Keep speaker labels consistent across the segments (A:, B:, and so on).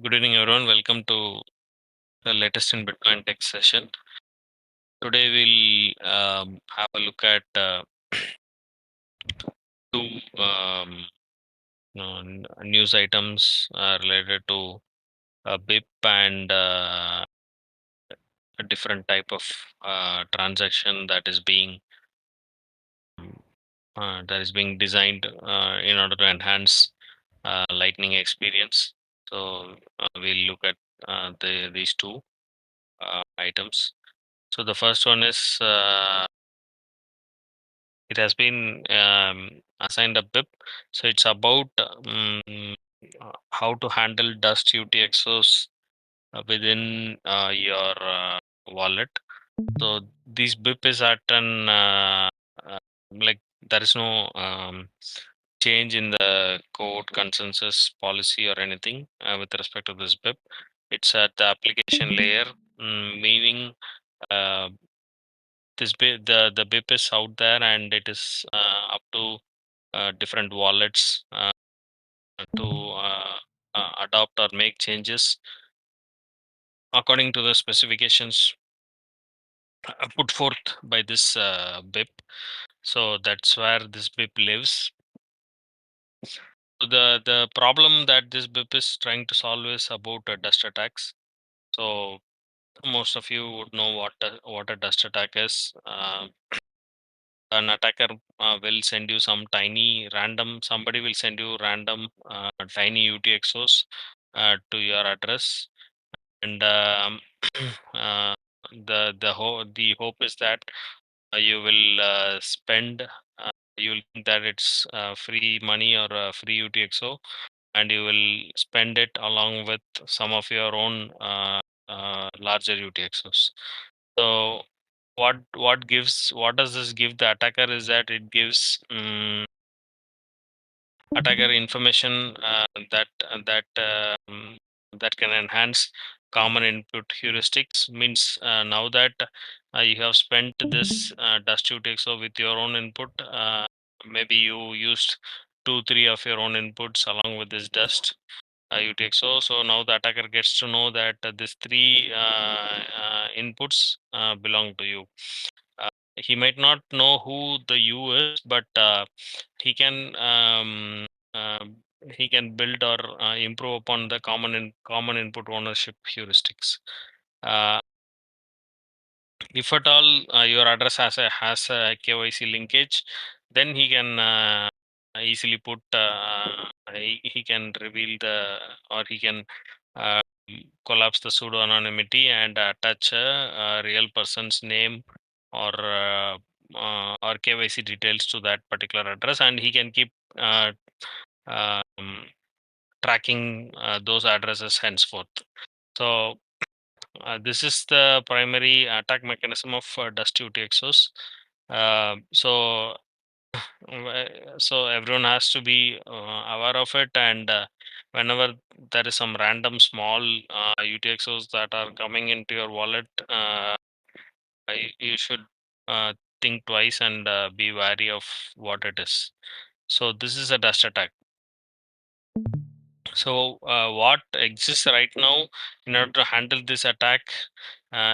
A: Good evening, everyone. Welcome to the latest in Bitcoin Tech session. Today, we'll have a look at two news items related to BIP and a different type of transaction that is being designed in order to enhance Lightning experience. So, we'll look at these two items. So, the first one is. It has been assigned a BIP. So it's about how to handle dust UTXOs within your wallet. So this BIP is at an like there is no change in the code consensus policy or anything with respect to this BIP. It's at the application layer, meaning uh, the BIP is out there and it is up to different wallets to adopt or make changes according to the specifications put forth by this BIP. So that's where this BIP lives. So the problem that this BIP is trying to solve is about dust attacks. So most of you would know what a dust attack is. An attacker will send you some tiny random somebody will send you random tiny UTXOs to your address, and uh, the hope is that you will spend you will think that it's free money or free UTXO, and you will spend it along with some of your own larger UTXOs. So what does this give the attacker is that it gives attacker information that can enhance common input heuristics. Means now that you have spent this dust UTXO with your own input, maybe you used 2-3 of your own inputs along with this dust UTXO. So now the attacker gets to know that these three inputs belong to you. He might not know who the U is, but he can um, uh, he can build or improve upon the common input ownership heuristics. Uh, if at all your address has a KYC linkage, then he can easily put he can reveal the or he can uh, collapse the pseudo anonymity and attach a real person's name or KYC details to that particular address, and he can keep um, tracking those addresses henceforth. So this is the primary attack mechanism of dust UTXOs. So everyone has to be aware of it, and whenever there is some random small UTXOs that are coming into your wallet, you should uh, think twice and be wary of what it is. So this is a dust attack. So what exists right now in order to handle this attack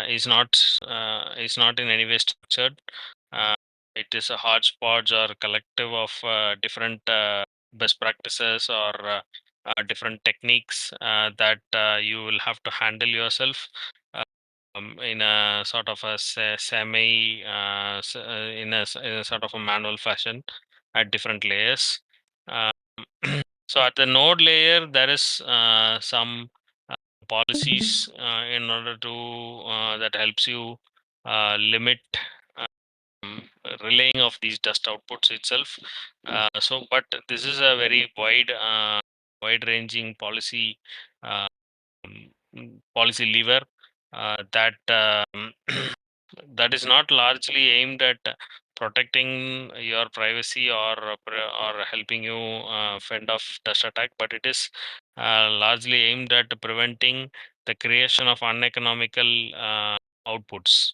A: is not in any way structured. Uh, it is a hodgepodge or collective of different best practices or different techniques that you will have to handle yourself in a sort of a semi in a sort of a manual fashion at different layers. Um, so at the node layer, there is some policies in order to that helps you limit um, relaying of these dust outputs itself. But this is a very wide-ranging uh, policy lever that that is not largely aimed at protecting your privacy or helping you fend off dust attack, but it is largely aimed at preventing the creation of uneconomical outputs.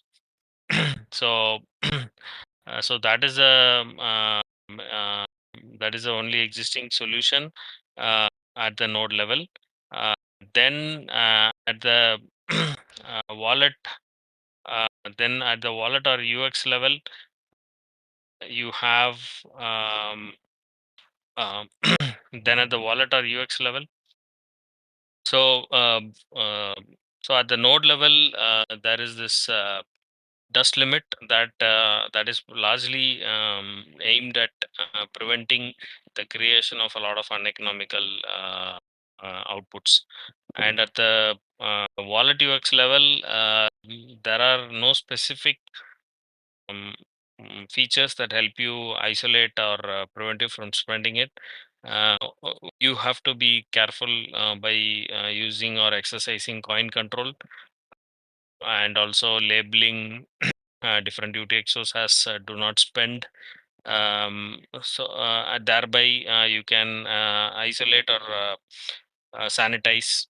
A: So so that is the only existing solution uh, at the node level. Uh, then at the wallet, uh, then at the wallet or UX level, you have then at the wallet or UX level. So so at the node level, there is this dust limit that is largely aimed at preventing the creation of a lot of uneconomical outputs. And at the wallet UX level, there are no specific um, features that help you isolate or prevent you from spending it. You have to be careful by using or exercising coin control, and also labeling different UTXOs as do not spend. So thereby you can isolate or sanitize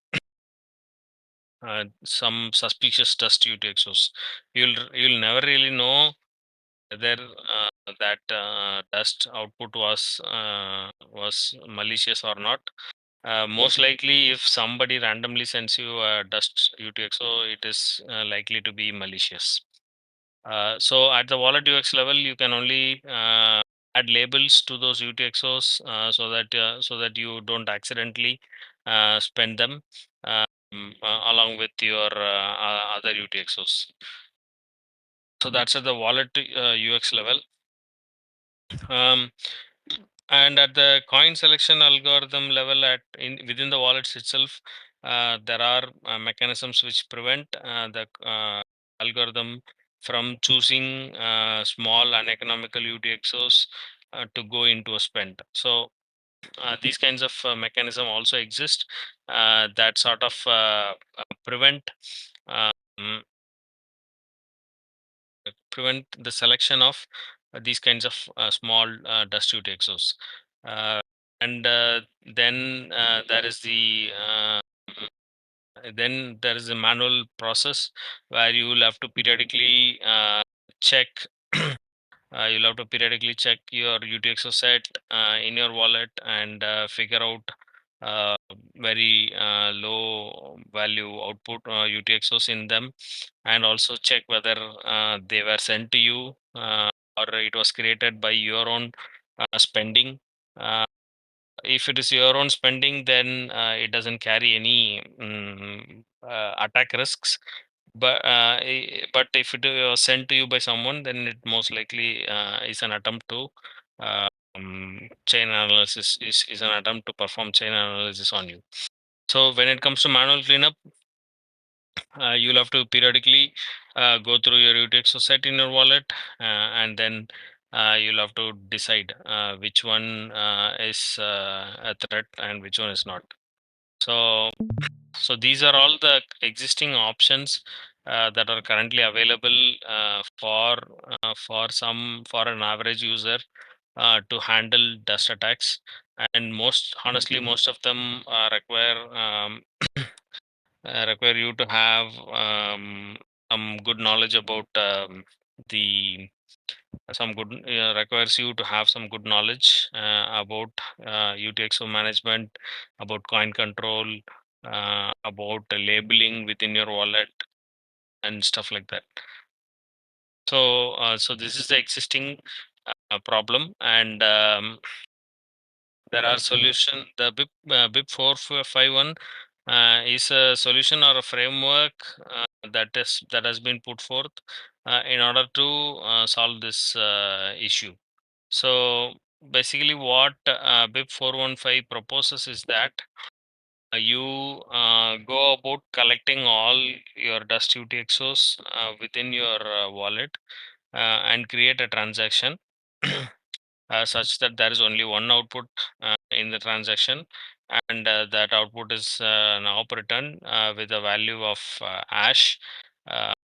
A: some suspicious dust UTXOs. You'll never really know whether that dust output was malicious or not. Most likely, if somebody randomly sends you a dust UTXO, it is likely to be malicious. So at the wallet UX level, you can only add labels to those UTXOs so that you don't accidentally spend them along with your other UTXOs. So that's at the wallet UX level. Um, and at the coin selection algorithm level, within the wallets itself, there are mechanisms which prevent the algorithm from choosing small uneconomical UTXOs to go into a spend. So these kinds of mechanism also exist that sort of prevent um, the selection of these kinds of small dust UTXOs. Uh, and there is then there is a manual process where you will have to periodically check you'll have to periodically check your UTXO set in your wallet and figure out uh, very low value output UTXOs in them, and also check whether they were sent to you or it was created by your own spending. Uh, if it is your own spending, then it doesn't carry any attack risks. But if it was sent to you by someone, then it most likely is an attempt to chain analysis is an attempt to perform chain analysis on you. So when it comes to manual cleanup, you'll have to periodically go through your UTXO set in your wallet, and then you'll have to decide which one is a threat and which one is not. So, so these are all the existing options that are currently available for an average user to handle dust attacks, and most of them require you to have some good knowledge about the some good requires you to have some good knowledge about UTXO management, about coin control, about labeling within your wallet and stuff like that. So so this is the existing problem, and there are solution. The BIP 451 is a solution or a framework that has been put forth in order to solve this issue. So basically, what BIP 415 proposes is that you go about collecting all your dust UTXOs within your wallet and create a transaction such that there is only one output in the transaction, and that output is now returned with a value of ash,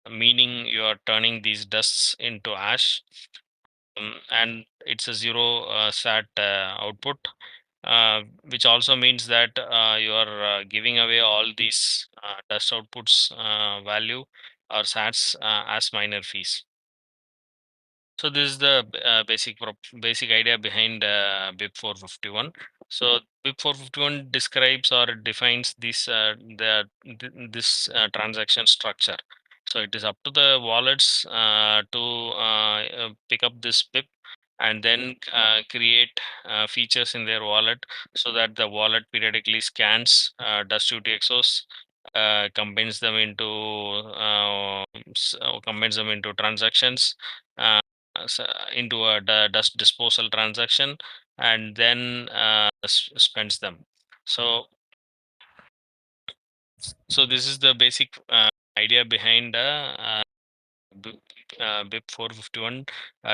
A: meaning you are turning these dusts into ash, and it's a zero sat output, which also means that you are giving away all these dust outputs value or sats as minor fees. So this is the basic idea behind BIP 451. So BIP 451 describes or defines this transaction structure. So it is up to the wallets to pick up this BIP and then create features in their wallet so that the wallet periodically scans dust UTXOs, combines them into transactions, uh, into a dust disposal transaction, and then spends them. So, so this is the basic idea behind B- BIP 451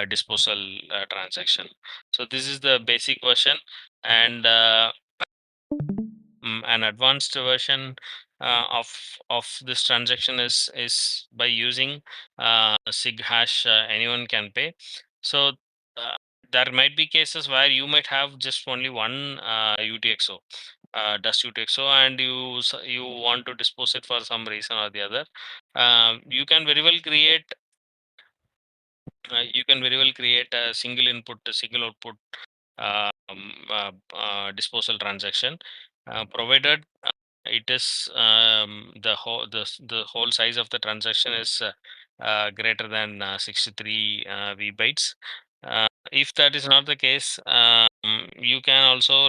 A: disposal transaction. So this is the basic version, and an advanced version of this transaction is by using sig hash anyone can pay. So uh, there might be cases where you might have just only one UTXO, dust UTXO, and you want to dispose it for some reason or the other. You can very well create a single input, a single output disposal transaction, provided it is the whole size of the transaction is greater than 63 V bytes. If that is not the case, you can also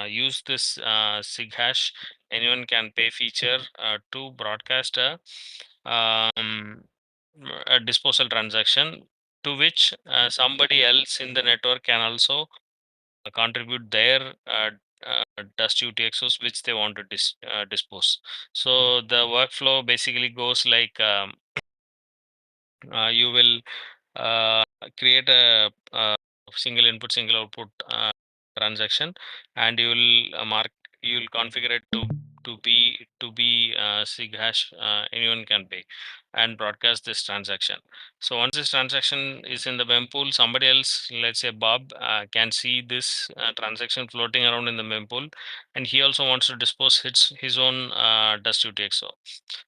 A: use this sig hash anyone can pay feature to broadcast um, a disposal transaction to which somebody else in the network can also contribute their dust UTXOs which they want to dispose. So the workflow basically goes like you will uh, create a single input, single output transaction, and you will configure it to be sig hash anyone can pay, and broadcast this transaction. So once this transaction is in the mempool, somebody else, let's say Bob, can see this transaction floating around in the mempool, and he also wants to dispose his own dust UTXO.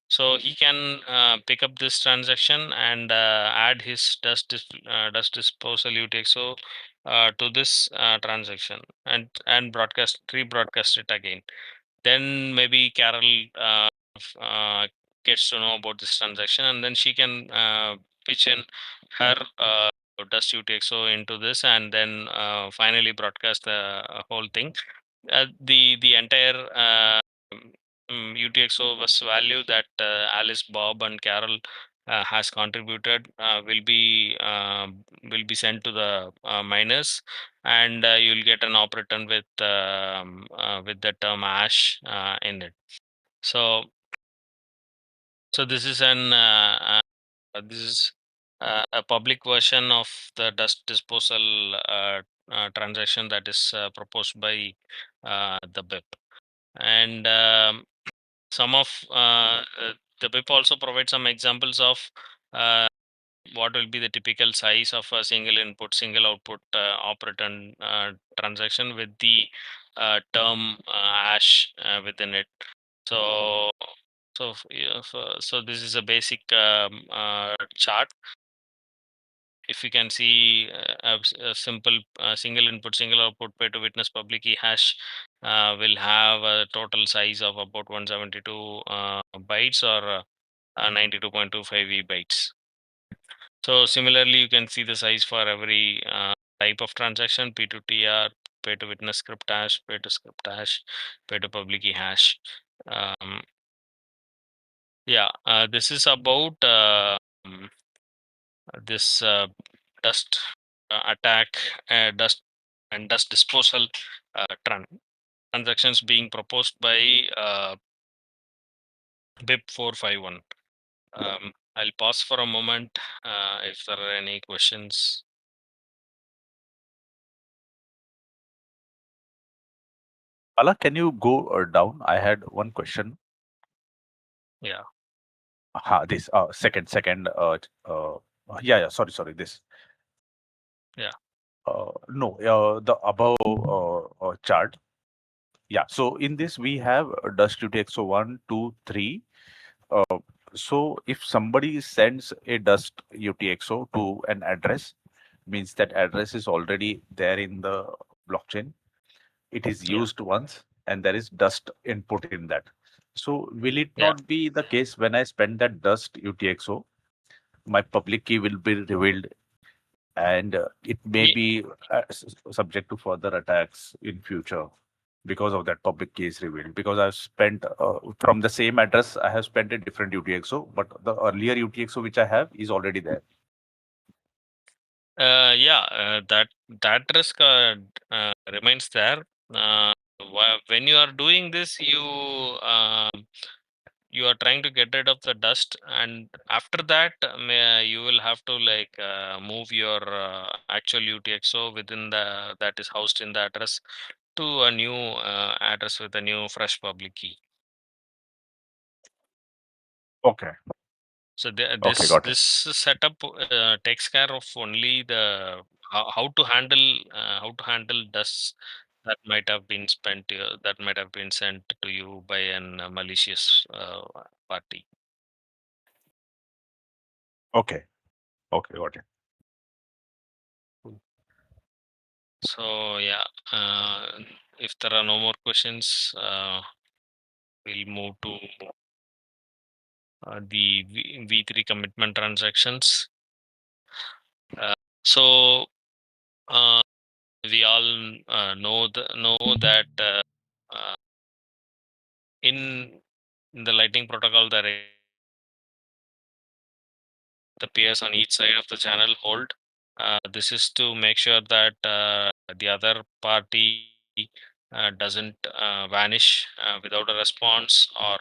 A: So he can pick up this transaction and add his dust disposal UTXO to this transaction, and rebroadcast it again. Then maybe Carol gets to know about this transaction, and then she can pitch in her dust UTXO into this, and then finally broadcast the whole thing. The entire UTXO was value that Alice, Bob, and Carol has contributed will be sent to the miners, and you'll get an operator with the term ash in it. So this is a public version of the dust disposal transaction that is proposed by the BIP. And some of the BIP also provides some examples of uh, what will be the typical size of a single input, single output operator transaction with the term hash within it. So, so this is a basic chart. If you can see a simple single input, single output pay to witness public key hash will have a total size of about 172 bytes or 92.25 V bytes. So similarly, you can see the size for every type of transaction: P2TR, pay to witness script hash, pay to script hash, pay to public key hash. Um, yeah, this is about this dust attack, dust and dust disposal transactions being proposed by BIP 451. I'll pause for a moment if there are any questions.
B: Bala, can you go down? I had one question.
A: Yeah,
B: This second. Yeah. Sorry. This.
A: yeah.
B: No. The above chart. Yeah. So in this we have dust UTXO 1, 2, 3. So if somebody sends a dust UTXO to an address, means that address is already there in the blockchain. it is
A: Yeah.
B: used once and there is dust input in that. So will it
A: Yeah.
B: not be the case when I spend that dust UTXO, my public key will be revealed and it may be subject to further attacks in future because of that public key is revealed, because I've spent from the same address I have spent a different UTXO, but the earlier UTXO which I have is already there.
A: Yeah, that risk remains there. When you are doing this, you are trying to get rid of the dust, and after that, you will have to like move your actual UTXO within the that is housed in the address to a new address with a new fresh public key.
B: Okay.
A: So
B: Okay, got it.
A: this setup takes care of only the how to handle dust that might have been that might have been sent to you by an malicious party.
B: Okay. Okay, got it.
A: Cool. So yeah, if there are no more questions, we'll move to the V3 commitment transactions. Uh, so uh, we all know that uh, in the Lightning protocol, there the peers on each side of the channel hold. This is to make sure that the other party doesn't vanish without a response or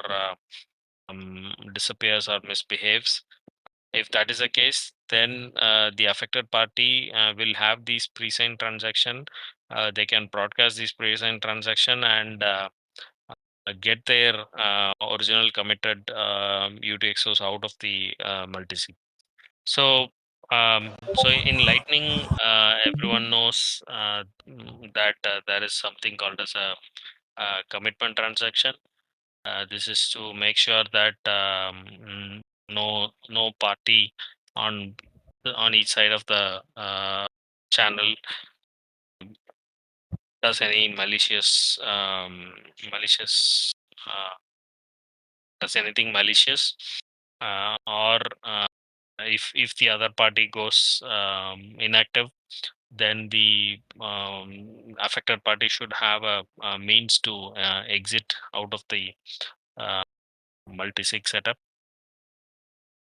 A: disappears or misbehaves. If that is the case, then the affected party will have these pre-signed transaction. They can broadcast these pre-signed transaction and get their original committed UTXOs out of the multisig. So, so in Lightning, everyone knows that there is something called as a commitment transaction. This is to make sure that no party on each side of the channel does any malicious uh, does anything malicious or if the other party goes inactive, then the affected party should have a means to exit out of the uh, multi-sig setup.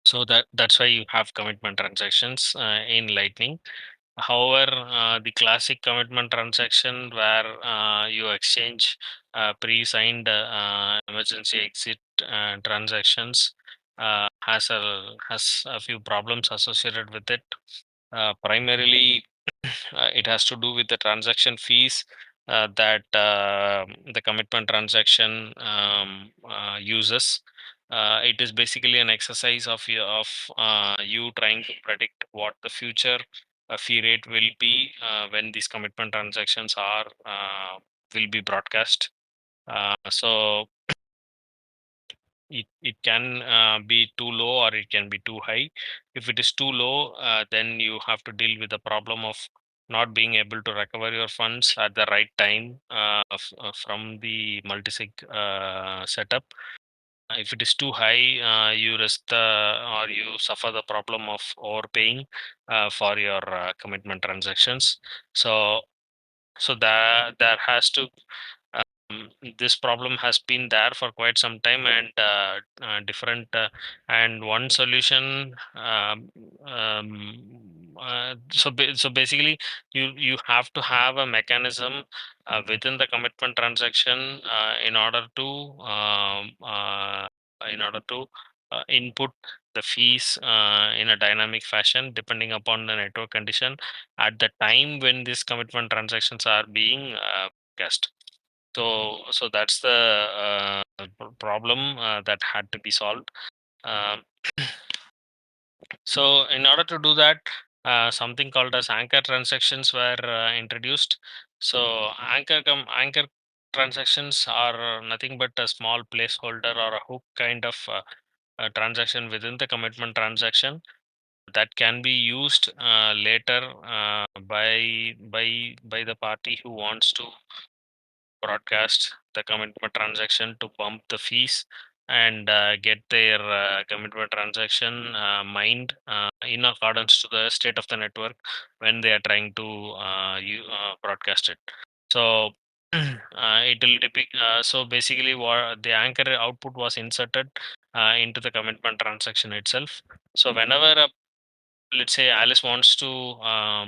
A: So that's why you have commitment transactions in Lightning. However, the classic commitment transaction where you exchange pre-signed emergency exit transactions has a few problems associated with it. Primarily, it has to do with the transaction fees that the commitment transaction uses. It is basically an exercise of you trying to predict what the future fee rate will be when these commitment transactions are will be broadcast. So it can be too low or it can be too high. If it is too low, then you have to deal with the problem of not being able to recover your funds at the right time from the multisig setup. If it is too high, you risk or you suffer the problem of overpaying for your commitment transactions. So there has to this problem has been there for quite some time, and different and one solution so basically you have to have a mechanism within the commitment transaction in order to input the fees in a dynamic fashion depending upon the network condition at the time when these commitment transactions are being cast. So that's the problem that had to be solved. Um, so in order to do that, something called as anchor transactions were introduced. So anchor transactions are nothing but a small placeholder or a hook kind of transaction within the commitment transaction that can be used later by the party who wants to broadcast the commitment transaction to bump the fees and get their commitment transaction mined in accordance to the state of the network when they are trying to broadcast it. So it will so basically what the anchor output was inserted into the commitment transaction itself. So whenever let's say Alice wants to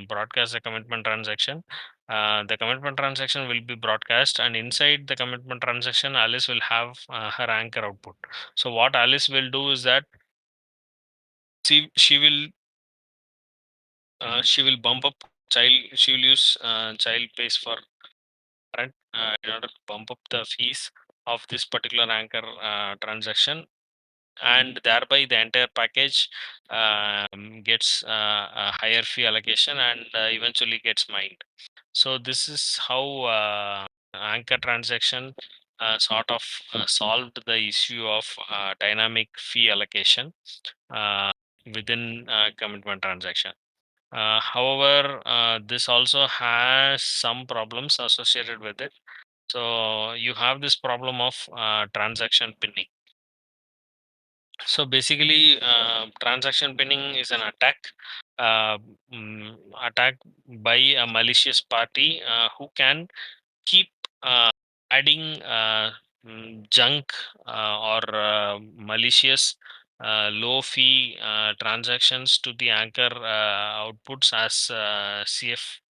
A: broadcast the commitment transaction, the commitment transaction will be broadcast, and inside the commitment transaction Alice will have her anchor output. So what Alice will do is that she will bump up child, she will use child pays for parent in order to bump up the fees of this particular anchor transaction, and thereby the entire package gets a higher fee allocation and eventually gets mined. So this is how anchor transaction sort of solved the issue of dynamic fee allocation uh, within commitment transaction. However, this also has some problems associated with it. So you have this problem of transaction pinning. So basically, transaction pinning is an uh, attack by a malicious party who can keep uh, adding junk or malicious low fee transactions to the anchor outputs as CF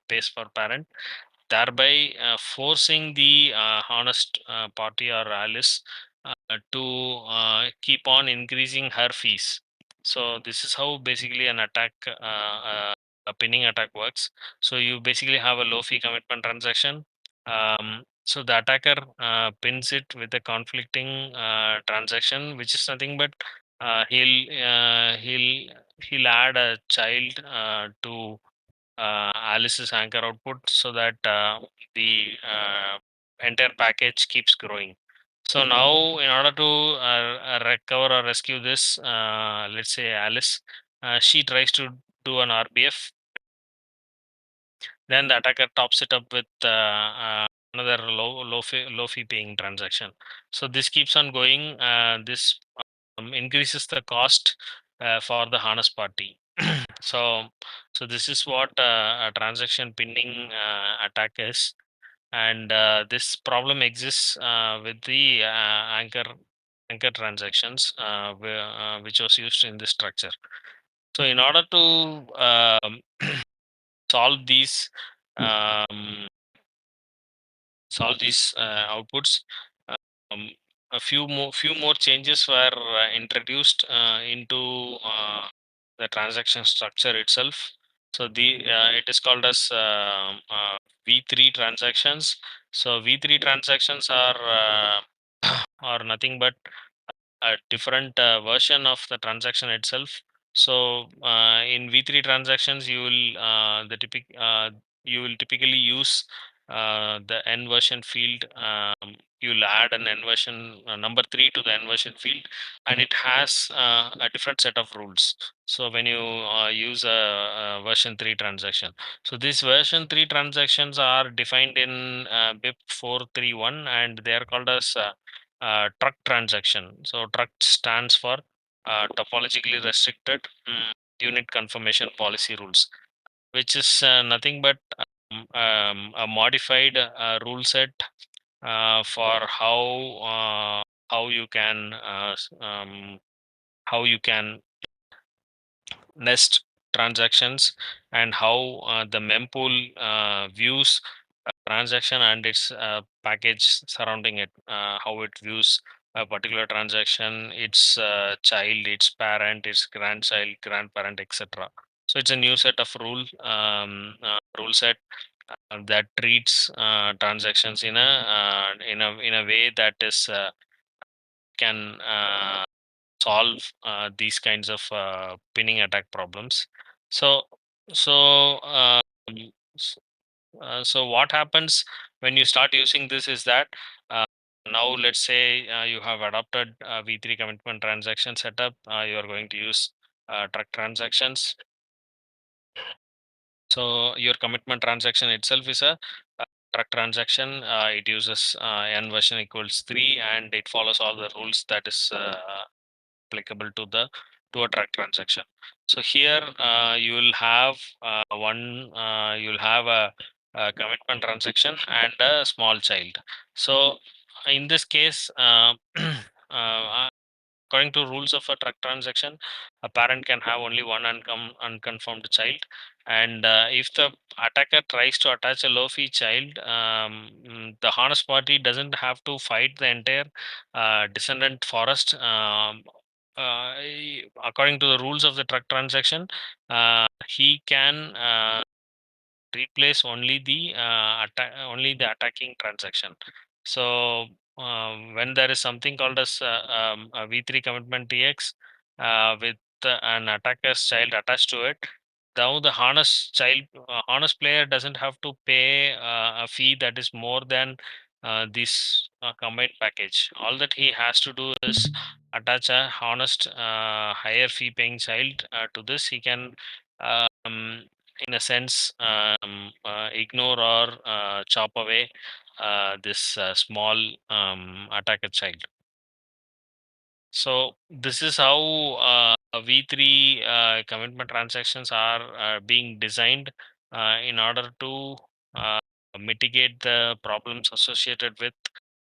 A: pays for parent, thereby forcing the honest party or Alice to keep on increasing her fees. So this is how basically an attack, a pinning attack works. So you basically have a low fee commitment transaction. So the attacker pins it with a conflicting transaction, which is nothing but he'll add a child to Alice's anchor output so that the entire package keeps growing. So now, in order to recover or rescue this, let's say Alice, she tries to do an RBF. Then the attacker tops it up with another low fee paying transaction. So this keeps on going. This increases the cost for the harness party. so so this is what a transaction pinning attack is, and this problem exists with the anchor transactions which was used in this structure. So in order to solve these um, outputs, um, a few more changes were introduced into the transaction structure itself. So the it is called as V3 transactions. So V3 transactions are nothing but a different version of the transaction itself. So in V3 transactions, you will typically use the n version field. You'll add an n version number 3 to the n version field, and it has a different set of rules. So when you use a version 3 transaction, so these version 3 transactions are defined in BIP 431, and they are called as truck transaction. So truck stands for topologically restricted unit confirmation policy rules, which is nothing but a modified rule set for how you can how you can nest transactions, and how the mempool views a transaction and its package surrounding it, how it views a particular transaction, its child, its parent, its grandchild, grandparent, etc. So it's a new set of rule set that treats transactions in a way that is can solve these kinds of pinning attack problems. So, so, s- so what happens when you start using this is that uh, now let's say you have adopted V3 commitment transaction setup. You are going to use truck transactions. So your commitment transaction itself is a truck transaction, it uses n version equals 3, and it follows all the rules that is applicable to a truck transaction. So here you will have you'll have a commitment transaction and a small child. So in this case, according to rules of a truck transaction, a parent can have only one unconfirmed child, and if the attacker tries to attach a low fee child, the honest party doesn't have to fight the entire descendant forest. According to the rules of the truck transaction, he can replace only the attacking transaction. So when there is something called as a V3 commitment TX with an attacker's child attached to it, now the harness player doesn't have to pay a fee that is more than this combined package. All that he has to do is attach a honest higher fee paying child to this. He can in a sense ignore or chop away this small attacker child. So this is how V3 commitment transactions are being designed in order to uh, mitigate the problems associated with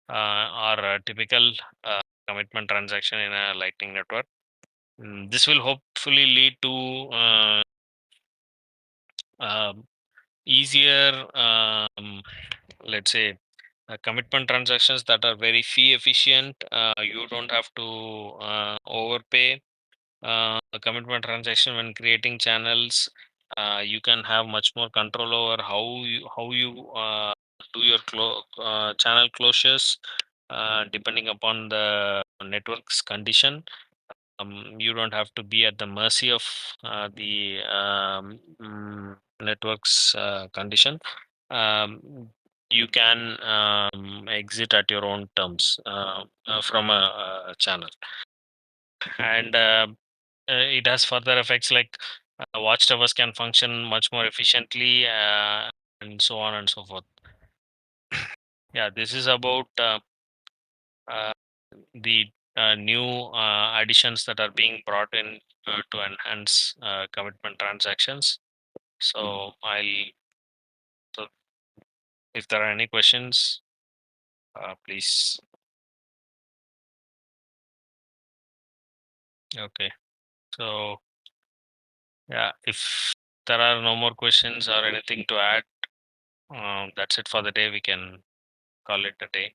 A: our typical commitment transaction in a Lightning network. This will hopefully lead to um, easier, let's say, commitment transactions that are very fee efficient. You don't have to overpay a commitment transaction when creating channels. You can have much more control over how you do your channel closures depending upon the network's condition. You don't have to be at the mercy of the network's condition. You can exit at your own terms from a channel, and it has further effects like watchtowers can function much more efficiently, and so on and so forth. Yeah, this is about uh, the new additions that are being brought in to enhance commitment transactions. So so if there are any questions, please. Okay. So yeah, if there are no more questions or anything to add, that's it for the day. We can call it a day.